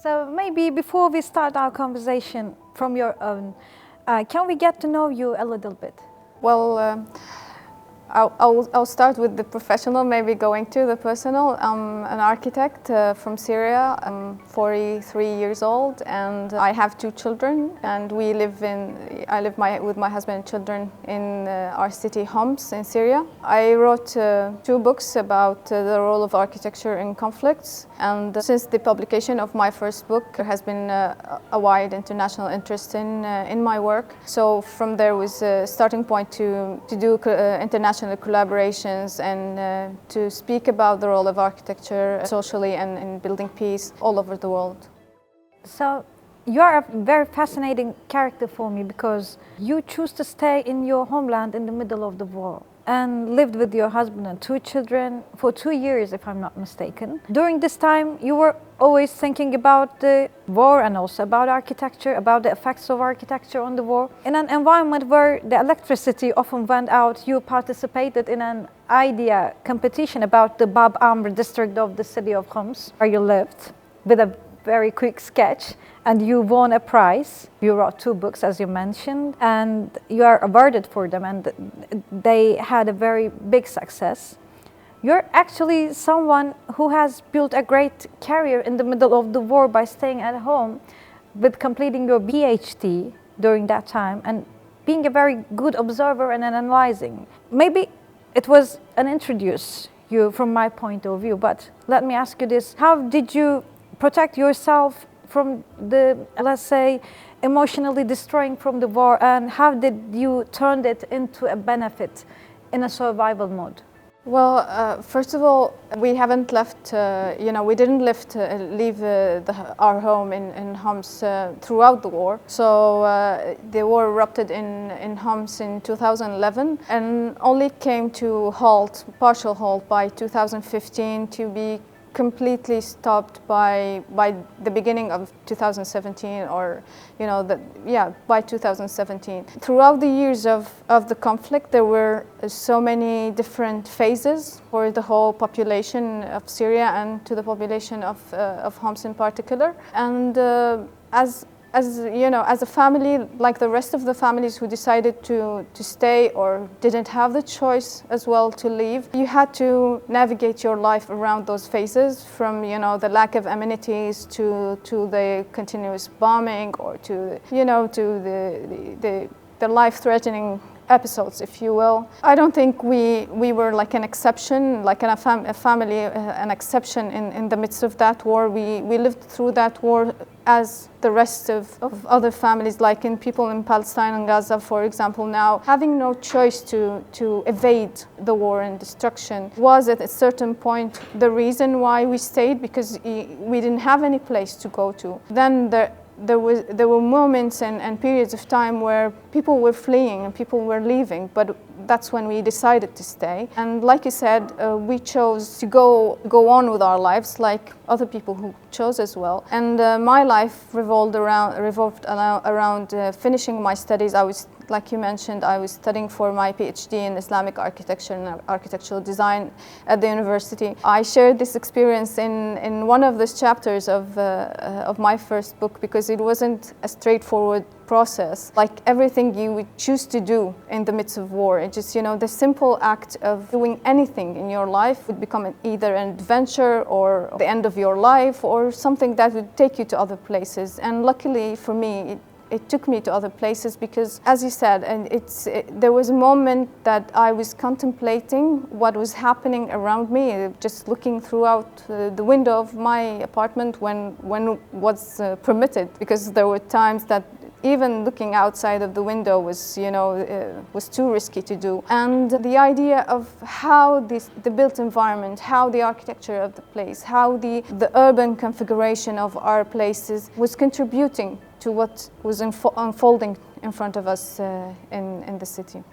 So maybe before we start our conversation from your own, can we get to know you a little bit? Well, I'll start with the professional, maybe going to the personal. I'm an architect from Syria. I'm 43 years old and I have two children, and I live with my husband and children in our city Homs in Syria. I wrote two books about the role of architecture in conflicts, and since the publication of my first book there has been a wide international interest in my work. So from there was a starting point to do international collaborations and to speak about the role of architecture socially and in building peace all over the world. So you are a very fascinating character for me because you choose to stay in your homeland in the middle of the war and lived with your husband and two children for 2 years, if I'm not mistaken. During this time, you were always thinking about the war and also about architecture, about the effects of architecture on the war. In an environment where the electricity often went out, you participated in an idea competition about the Bab Amr district of the city of Homs, where you lived, with a very quick sketch, and you won a prize. You wrote two books, as you mentioned, and you are awarded for them, and they had a very big success. You're actually someone who has built a great career in the middle of the war by staying at home, with completing your PhD during that time, and being a very good observer and analyzing. Maybe it was an introduce you from my point of view, but let me ask you this: how did you protect yourself from the, let's say, emotionally destroying from the war, and how did you turn it into a benefit in a survival mode? Well, first of all, we haven't left, we didn't leave our home in Homs throughout the war. So the war erupted in Homs in 2011 and only came to partial halt by 2015, to be completely stopped by the beginning of 2017, or by 2017. Throughout the years of the conflict, there were so many different phases for the whole population of Syria and to the population of Homs in particular. And as a family, like the rest of the families who decided to stay or didn't have the choice as well to leave, you had to navigate your life around those phases, from the lack of amenities to the continuous bombing, or to the life-threatening episodes, if you will. I don't think we were like an exception, like a family, an exception in the midst of that war. We lived through that war as the rest of other families, like people in Palestine and Gaza, for example, now having no choice to evade the war and destruction was at a certain point the reason why we stayed, because we didn't have any place to go to. Then there were moments and periods of time where people were fleeing and people were leaving, but that's when we decided to stay. And like you said, we chose to go on with our lives, like other people who chose as well. And my life revolved around finishing my studies. Like you mentioned, I was studying for my PhD in Islamic architecture and architectural design at the university. I shared this experience in one of the chapters of my first book, because it wasn't a straightforward process. Like everything you would choose to do in the midst of war, it just, the simple act of doing anything in your life would become either an adventure or the end of your life, or something that would take you to other places. And luckily for me, it took me to other places, because, as you said, and there was a moment that I was contemplating what was happening around me, just looking throughout the window of my apartment when was permitted, because there were times that even looking outside of the window was too risky to do. And the idea of how the built environment, how the architecture of the place, how the urban configuration of our places was contributing to what was unfolding in front of us in the city.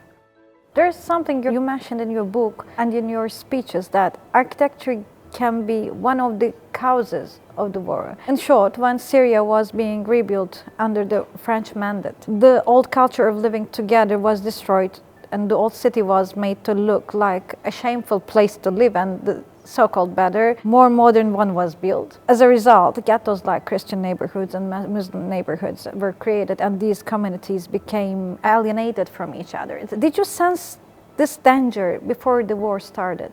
There's something you mentioned in your book and in your speeches, that architecture can be one of the causes of the war. In short, when Syria was being rebuilt under the French mandate, the old culture of living together was destroyed and the old city was made to look like a shameful place to live, and the so-called better, more modern one was built. As a result, ghettos like Christian neighborhoods and Muslim neighborhoods were created, and these communities became alienated from each other. Did you sense this danger before the war started?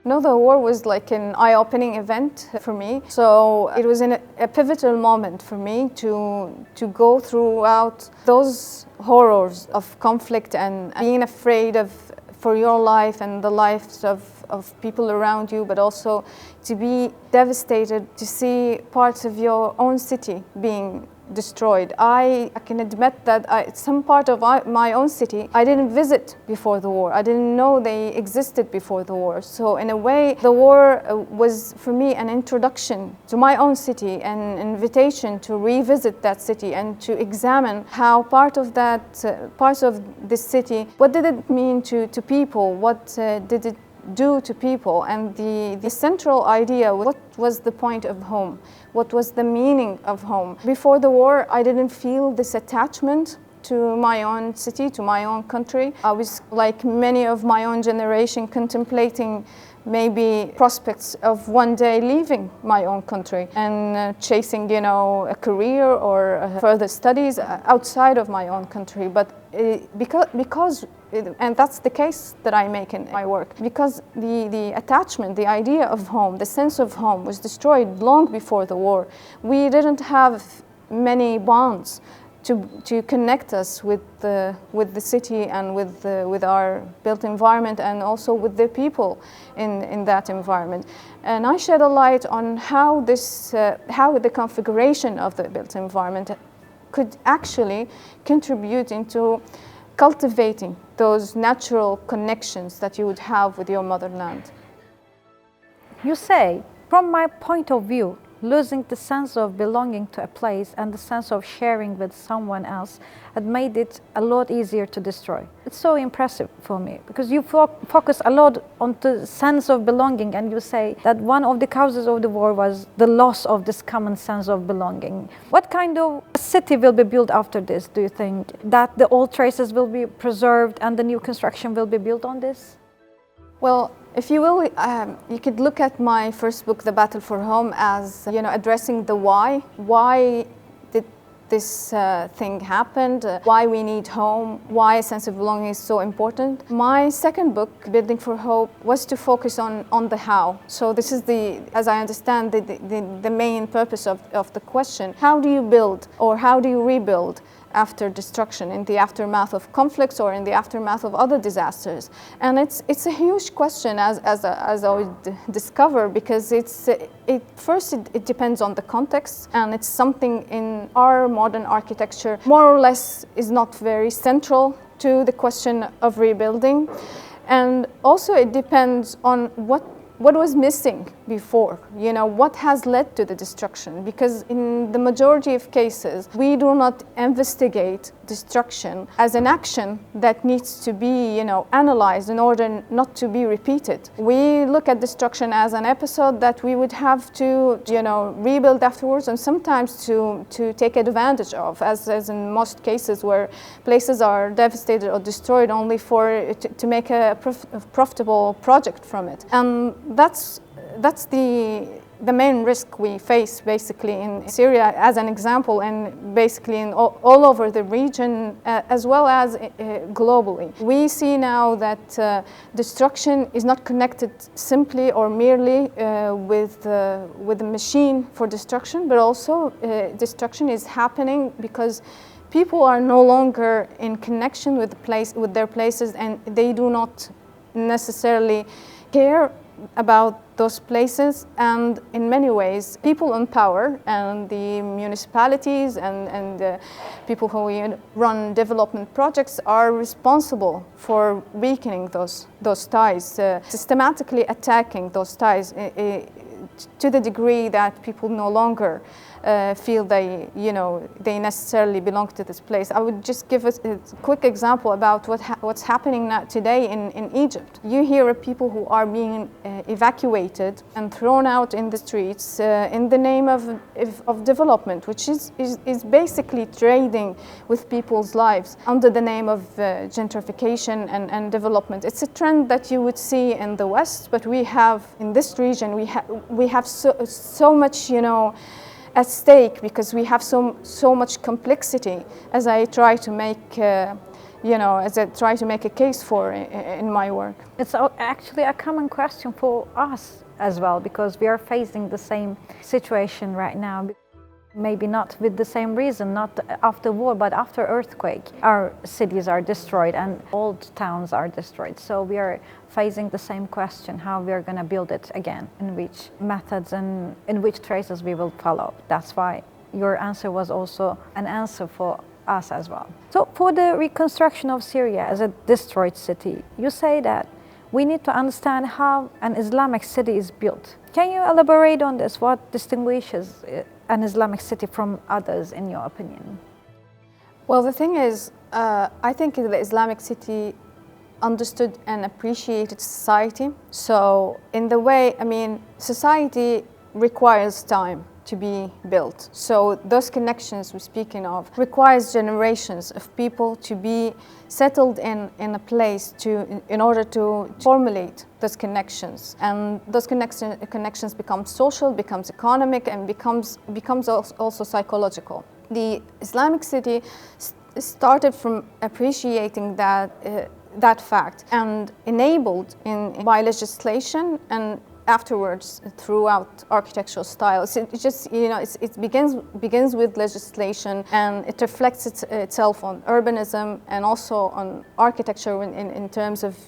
No, the war was like an eye-opening event for me. So it was a pivotal moment for me to go throughout those horrors of conflict and being afraid for your life and the lives of people around you, but also to be devastated to see parts of your own city being destroyed. I can admit that some part of my own city I didn't visit before the war. I didn't know they existed before the war. So in a way, the war was for me an introduction to my own city, an invitation to revisit that city and to examine how parts of this city, what did it mean to people, what did it do to people, and the central idea, what was the point of home, what was the meaning of home. Before the war, I didn't feel this attachment to my own city, to my own country. I was, like many of my own generation, contemplating maybe prospects of one day leaving my own country and chasing, a career or further studies outside of my own country. But and that's the case that I make in my work, because the attachment, the idea of home, the sense of home was destroyed long before the war. We didn't have many bonds to connect us with the city and with our built environment, and also with the people in that environment. And I shed a light on how the configuration of the built environment could actually contribute into cultivating those natural connections that you would have with your motherland. You say, from my point of view, losing the sense of belonging to a place and the sense of sharing with someone else had made it a lot easier to destroy. It's so impressive for me, because you focus a lot on the sense of belonging, and you say that one of the causes of the war was the loss of this common sense of belonging. What kind of city will be built after this, do you think? That the old traces will be preserved and the new construction will be built on this? Well, if you will, you could look at my first book, The Battle for Home, as addressing the why. Why did this thing happen? Why we need home? Why a sense of belonging is so important? My second book, Building for Hope, was to focus on the how. So this is as I understand, the main purpose of the question. How do you build, or how do you rebuild after destruction, in the aftermath of conflicts or in the aftermath of other disasters? And it's a huge question, as I would discover, because first it depends on the context, and it's something in our modern architecture more or less is not very central to the question of rebuilding. And also it depends on what was missing before, what has led to the destruction. Because in the majority of cases, we do not investigate destruction as an action that needs to be, analyzed in order not to be repeated. We look at destruction as an episode that we would have to, rebuild afterwards, and sometimes to take advantage of, as in most cases where places are devastated or destroyed only to make a profitable project from it. And that's the main risk we face basically in Syria, as an example, and basically in all over the region, as well as globally. We see now that destruction is not connected simply or merely with the machine for destruction, but also destruction is happening because people are no longer in connection with their places, and they do not necessarily care about those places. And in many ways, people in power and the municipalities and people who run development projects are responsible for weakening those ties, systematically attacking those ties to the degree that people no longer feel they necessarily belong to this place. I would just give a quick example about what's happening now today in Egypt. You hear of people who are being evacuated and thrown out in the streets in the name of development, which is basically trading with people's lives under the name of gentrification and development. It's a trend that you would see in the West, but we have in this region we have so much at stake, because we have so much complexity, as I try to make a case for in my work. It's actually a common question for us as well, because we are facing the same situation right now. Maybe not with the same reason, not after war, but after earthquake. Our cities are destroyed and old towns are destroyed. So we are facing the same question, how we are going to build it again, in which methods and in which traces we will follow. That's why your answer was also an answer for us as well. So for the reconstruction of Syria as a destroyed city, you say that we need to understand how an Islamic city is built. Can you elaborate on this? What distinguishes an Islamic city from others, in your opinion? Well, the thing is, I think the Islamic city understood and appreciated society. So in the way, society requires time to be built. So those connections we're speaking of requires generations of people to be settled in a place in order to formulate those connections. And those connections become social, becomes economic, and becomes also psychological. The Islamic city started from appreciating that fact and enabled by legislation and afterwards throughout architectural styles. It begins with legislation, and it reflects itself on urbanism and also on architecture in terms of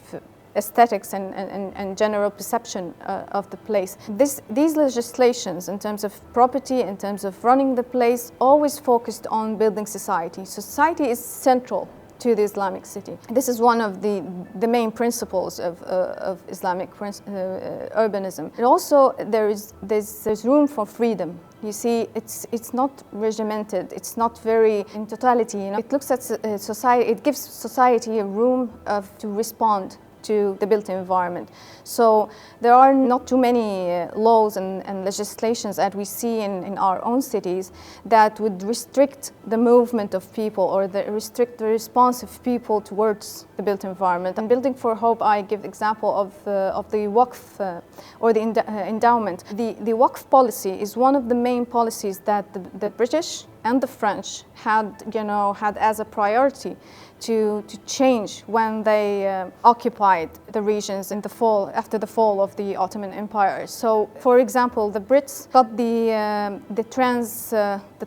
aesthetics and general perception of the place. These legislations in terms of property, in terms of running the place, always focused on building society. Society is central to the Islamic city. This is one of the main principles of Islamic urbanism. And also there's room for freedom. You see, it's not regimented. It's not very in totality. It looks at society. It gives society a room to respond to the built environment. So there are not too many laws and legislations that we see in our own cities that would restrict the movement of people or restrict the response of people towards the built environment. And Building for Hope, I give example of the Waqf or the endowment. The Waqf policy is one of the main policies that the British and the French had as a priority to change when they occupied the regions after the fall of the Ottoman Empire. So, for example, the Brits got the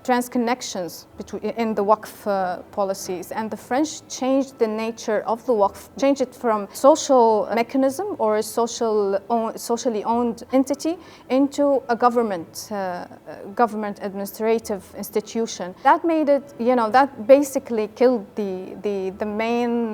trans connections in the Waqf policies, and the French changed the nature of the Waqf, changed it from social mechanism or a socially owned entity into a government administrative institution. That made it, that basically killed the main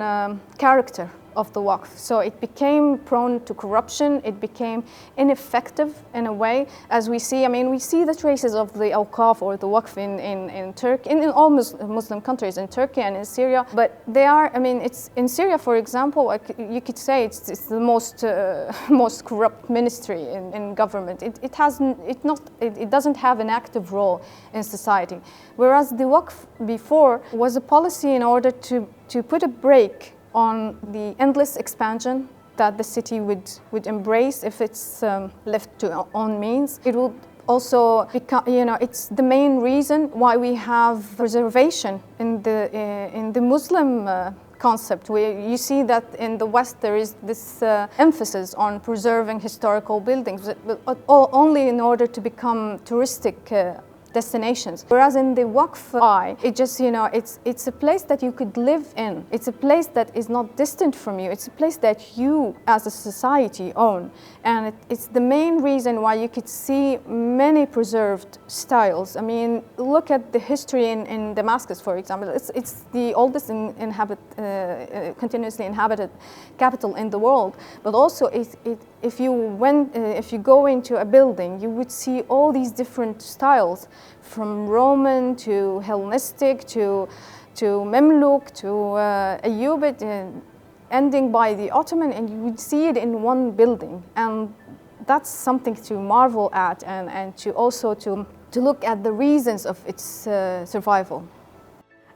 character of the Waqf. So it became prone to corruption, it became ineffective in a way, as we see. We see the traces of the Awqaf or the Waqf in Turkey, in all Muslim countries, in Turkey and in Syria. But they are, it's in Syria, for example, you could say it's the most corrupt ministry in government. It doesn't have an active role in society. Whereas the Waqf before was a policy in order to put a break on the endless expansion that the city would embrace if it's left to own means. It will also become, it's the main reason why we have preservation in the Muslim concept. You see that in the West there is this emphasis on preserving historical buildings, but only in order to become touristic destinations. Whereas in the Waqf Eye, it's a place that you could live in. It's a place that is not distant from you. It's a place that you as a society own. And it's the main reason why you could see many preserved styles. Look at the history in Damascus, for example. It's the oldest continuously inhabited capital in the world. But also, if you go into a building, you would see all these different styles from Roman to Hellenistic to Memluk to Ayyubid, ending by the Ottoman, and you would see it in one building. And that's something to marvel at, and to also to look at the reasons of its survival.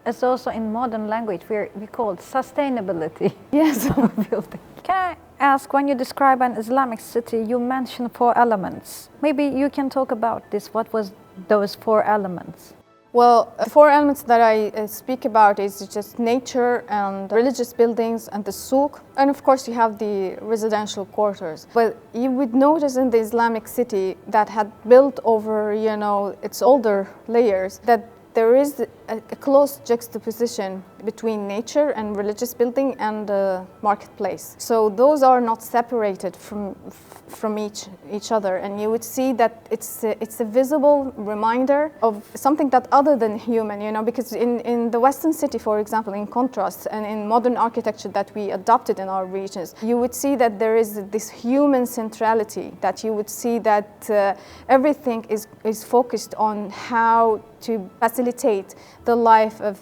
It's also in modern language we call it sustainability. Yes. of building. Can I ask, when you describe an Islamic city, you mention 4 elements. Maybe you can talk about this. What was those 4 elements? Well, the 4 elements that I speak about is just nature and religious buildings and the souk. And of course you have the residential quarters. But you would notice in the Islamic city that had built over, its older layers, that there is a close juxtaposition between nature and religious building and the marketplace. So those are not separated from each other, and you would see that it's a visible reminder of something that other than human, because in the Western city, for example, in contrast, and in modern architecture that we adopted in our regions, you would see that there is this human centrality, that you would see that everything is focused on how to facilitate the life of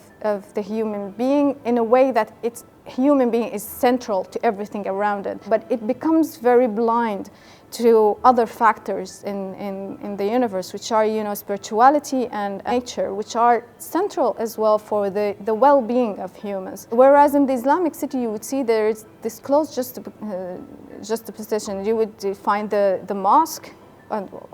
the human being in a way that its human being is central to everything around it. But it becomes very blind to other factors in the universe, which are, spirituality and nature, which are central as well for the well-being of humans. Whereas in the Islamic city, you would see there is this close juxtaposition. You would find the mosque,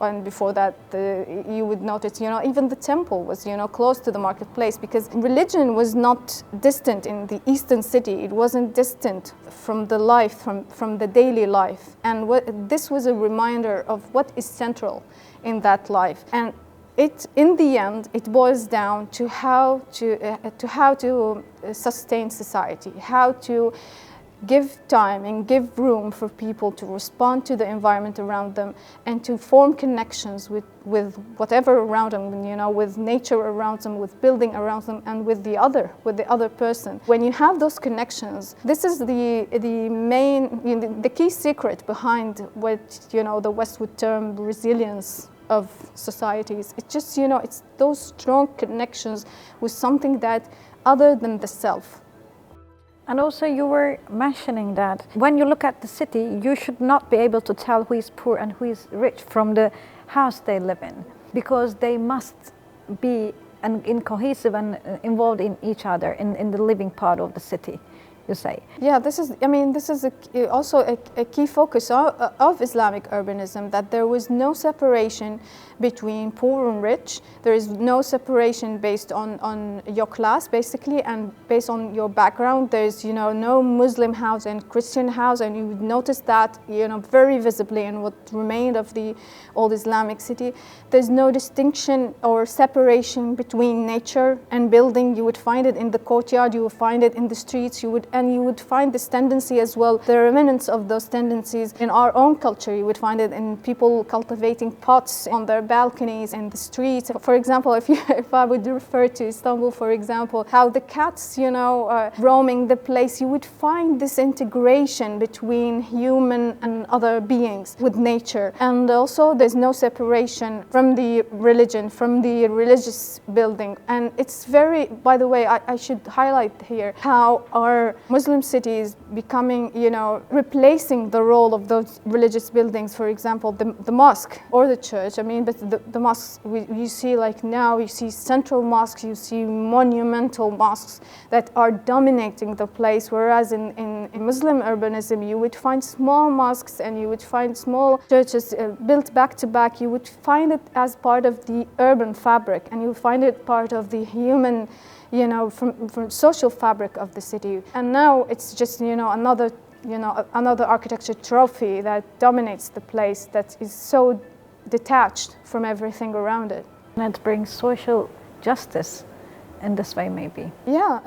and before that, you would notice, even the temple was, close to the marketplace, because religion was not distant in the Eastern city. It wasn't distant from the life, from the daily life. And this was a reminder of what is central in that life. And in the end, it boils down to how to sustain society, how to give time and give room for people to respond to the environment around them and to form connections with whatever around them, with nature around them, with building around them, and with the other person. When you have those connections, this is the main, the key secret behind what, the West would term resilience of societies. It's just, it's those strong connections with something that other than the self. And also you were mentioning that when you look at the city, you should not be able to tell who is poor and who is rich from the house they live in, because they must be cohesive and involved in each other in the living part of the city, you say. Yeah, this is also a key focus of Islamic urbanism, that there was no separation between poor and rich. There is no separation based on your class, basically, and based on your background. There's, no Muslim house and Christian house, and you would notice that, very visibly in what remained of the old Islamic city. There's no distinction or separation between nature and building. You would find it in the courtyard, you would find it in the streets, you would find this tendency as well, the remnants of those tendencies in our own culture. You would find it in people cultivating pots on their balconies in the streets. For example, if I would refer to Istanbul, for example, how the cats, roaming the place, you would find this integration between human and other beings with nature. And also there's no separation from the religion, from the religious building. And it's very, by the way, I should highlight here how our Muslim cities becoming, replacing the role of those religious buildings. For example, the mosque or the church. But the mosques, you see, like now, you see central mosques, you see monumental mosques that are dominating the place. Whereas in Muslim urbanism, you would find small mosques and you would find small churches built back to back. You would find it as part of the urban fabric, and you would find it part of the human, from social fabric of the city. And now it's just, another architecture trophy that dominates the place, that is so detached from everything around it. And it brings social justice in this way, maybe. Yeah,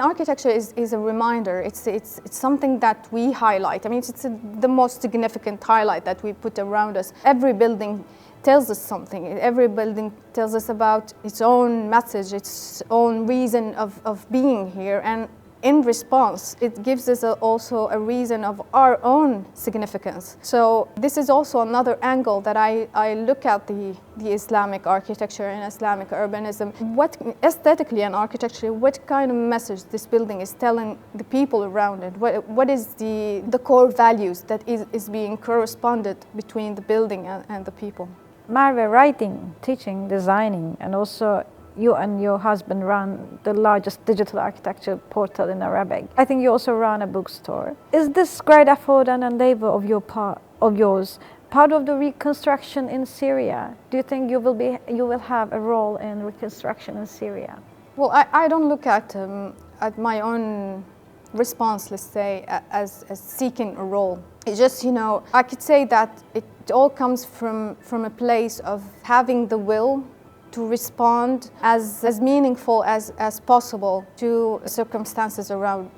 architecture is a reminder. It's something that we highlight. It's the most significant highlight that we put around us. Every building tells us something. Every building tells us about its own message, its own reason of being here. And in response, it gives us also a reason of our own significance. So this is also another angle that I look at the Islamic architecture and Islamic urbanism. What aesthetically and architecturally, what kind of message this building is telling the people around it? What is the core values that is being corresponded between the building and the people? Marwa, writing, teaching, designing, and also you and your husband run the largest digital architecture portal in Arabic. I think you also run a bookstore. Is this great effort and endeavor of yours part of the reconstruction in Syria? Do you think you will have a role in reconstruction in Syria? Well, I don't look at my own response, let's say, as seeking a role. It's just, I could say that it all comes from a place of having the will to respond as meaningful as possible to circumstances around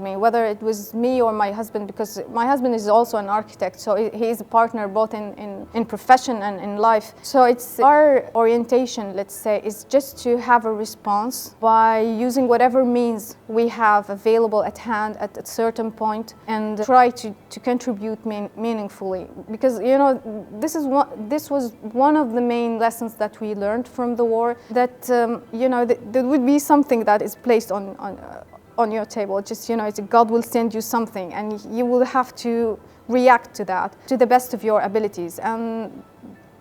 me, whether it was me or my husband, because my husband is also an architect, so he is a partner both in profession and in life. So it's our orientation, let's say, is just to have a response by using whatever means we have available at hand at a certain point and try to contribute meaningfully. Because, this was one of the main lessons that we learned from the war, that, there would be something that is placed on your table. Just, God will send you something and you will have to react to that to the best of your abilities. And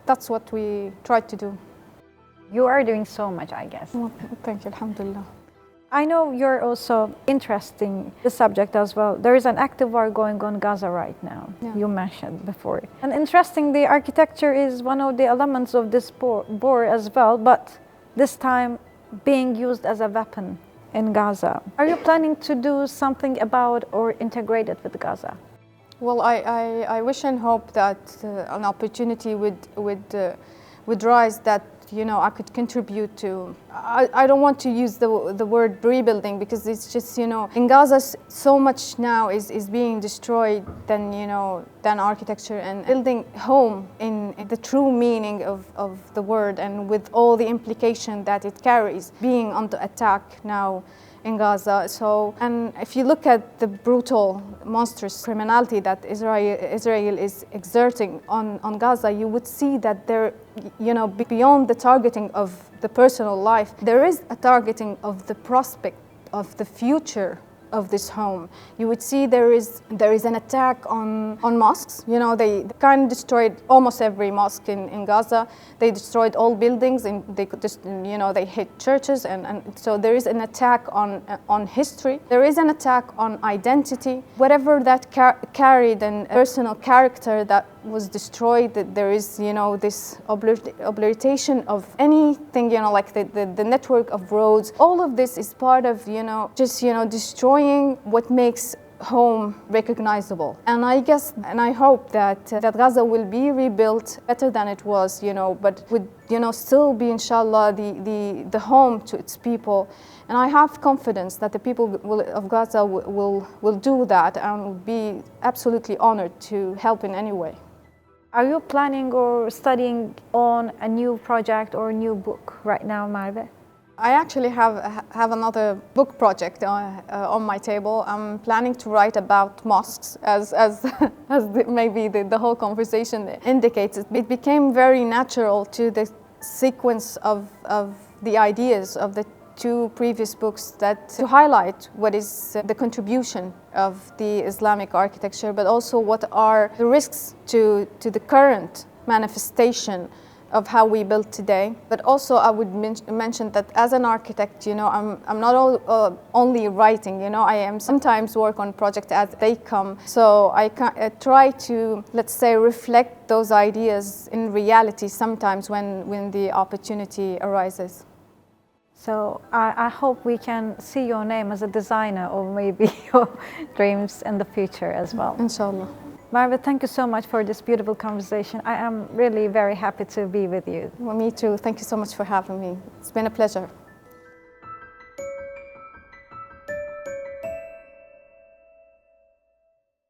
that's what we tried to do. You are doing so much, I guess. Well, thank you, alhamdulillah. I know you're also interested in the subject as well. There is an active war going on in Gaza right now, You mentioned before. And interestingly, architecture is one of the elements of this war as well, but this time being used as a weapon in Gaza. Are you planning to do something about or integrate it with Gaza? Well, I wish and hope that an opportunity would rise that I could contribute to. I don't want to use the word rebuilding, because it's just, in Gaza so much now is being destroyed than architecture, and building home in the true meaning of the word and with all the implication that it carries, being under attack now in Gaza. So, and if you look at the brutal, monstrous criminality that Israel is exerting on Gaza, you would see that there, beyond the targeting of the personal life, there is a targeting of the prospect of the future of this home. You would see there is an attack on mosques. They kind of destroyed almost every mosque in Gaza. They destroyed all buildings, and they just they hit churches, and so there is an attack on history. There is an attack on identity. Whatever that carried and personal character that was destroyed, that there is this obliteration of anything, like the network of roads. All of this is part of just destroying what makes home recognizable. And I guess and I hope that Gaza will be rebuilt better than it was, but would still be, inshallah, the home to its people. And I have confidence that the people of Gaza will do that and will be absolutely honored to help in any way. Are you planning or studying on a new project or a new book right now, Marwa? I actually have another book project on my table. I'm planning to write about mosques, as maybe the whole conversation indicates. It became very natural to the sequence of the ideas of the two previous books to highlight what is the contribution of the Islamic architecture, but also what are the risks to the current manifestation of how we build today. But also I would mention that as an architect, I'm not only writing, I am sometimes work on projects as they come. So I try to, let's say, reflect those ideas in reality sometimes when the opportunity arises. So I hope we can see your name as a designer, or maybe your dreams in the future as well. Inshallah. Marwa, thank you so much for this beautiful conversation. I am really very happy to be with you. Well, me too. Thank you so much for having me. It's been a pleasure.